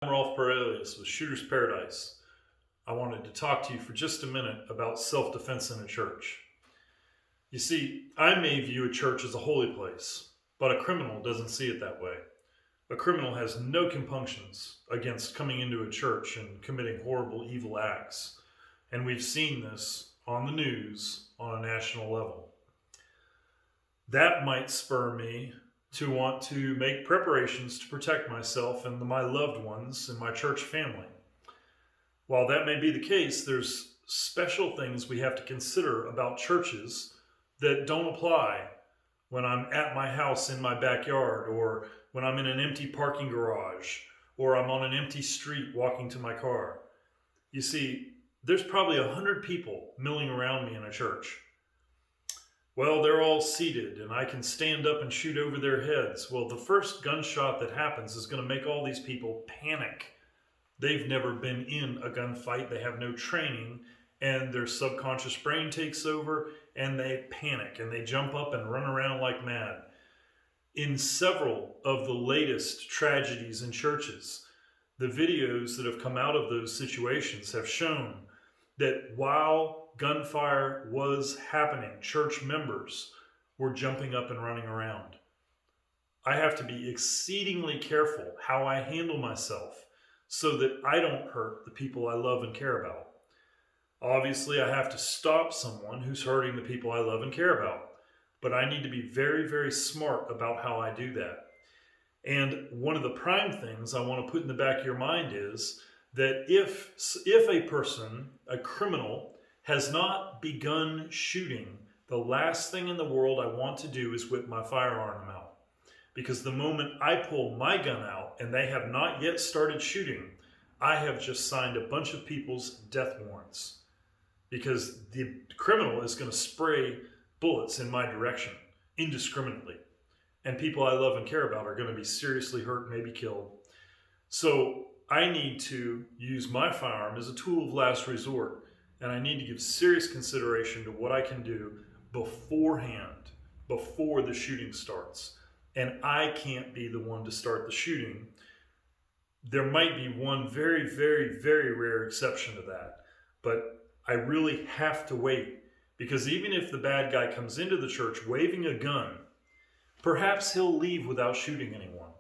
I'm Rolf Borelius with Shooter's Paradise. I wanted to talk to you for just a minute about self-defense in a church. You see, I may view a church as a holy place, but a criminal doesn't see it that way. A criminal has no compunctions against coming into a church and committing horrible, evil acts. And we've seen this on the news on a national level. That might spur me to want to make preparations to protect myself and my loved ones and my church family. While that may be the case, there's special things we have to consider about churches that don't apply when I'm at my house in my backyard, or when I'm in an empty parking garage, or I'm on an empty street walking to my car. You see, there's probably 100 people milling around me in a church. Well, they're all seated and I can stand up and shoot over their heads. Well, the first gunshot that happens is going to make all these people panic. They've never been in a gunfight. They have no training, and their subconscious brain takes over and they panic and they jump up and run around like mad. In several of the latest tragedies in churches, the videos that have come out of those situations have shown that while gunfire was happening, church members were jumping up and running around. I have to be exceedingly careful how I handle myself so that I don't hurt the people I love and care about. Obviously, I have to stop someone who's hurting the people I love and care about, but I need to be very, very smart about how I do that. And one of the prime things I want to put in the back of your mind is that if a person, a criminal, has not begun shooting, the last thing in the world I want to do is whip my firearm out. Because the moment I pull my gun out and they have not yet started shooting, I have just signed a bunch of people's death warrants. Because the criminal is going to spray bullets in my direction indiscriminately. And people I love and care about are going to be seriously hurt, maybe killed. So I need to use my firearm as a tool of last resort. And I need to give serious consideration to what I can do beforehand, before the shooting starts. And I can't be the one to start the shooting. There might be one very, very, very rare exception to that. But I really have to wait, because even if the bad guy comes into the church waving a gun, perhaps he'll leave without shooting anyone.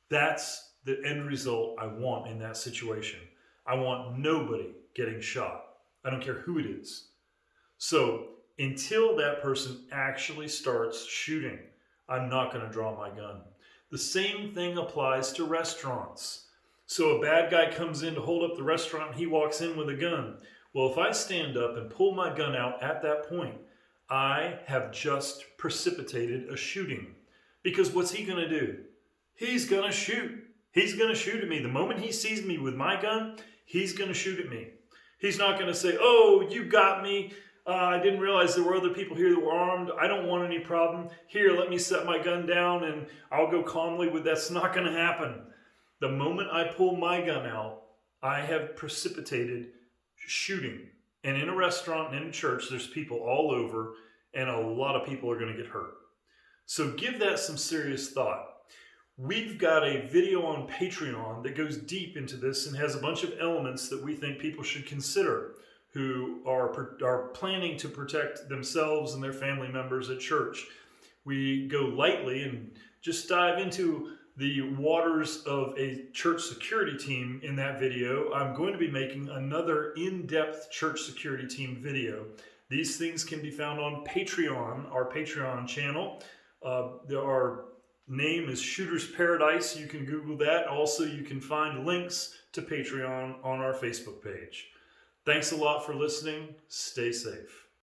That's the end result I want in that situation. I want nobody getting shot. I don't care who it is. So until that person actually starts shooting, I'm not going to draw my gun. The same thing applies to restaurants. So a bad guy comes in to hold up the restaurant and he walks in with a gun. Well, if I stand up and pull my gun out at that point, I have just precipitated a shooting. Because what's he going to do? He's going to shoot. He's going to shoot at me. The moment he sees me with my gun, he's going to shoot at me. He's not going to say, "Oh, you got me. I didn't realize there were other people here that were armed. I don't want any problem. Here, let me set my gun down and I'll go calmly with that." That's not going to happen. The moment I pull my gun out, I have precipitated shooting. And in a restaurant and in a church, there's people all over, and a lot of people are going to get hurt. So give that some serious thought. We've got a video on Patreon that goes deep into this and has a bunch of elements that we think people should consider who are planning to protect themselves and their family members at church. We go lightly and just dive into the waters of a church security team in that video. I'm going to be making another in-depth church security team video. These things can be found on Patreon, our Patreon channel. Our name is Shooter's Paradise. You can Google that. Also, you can find links to Patreon on our Facebook page. Thanks a lot for listening. Stay safe.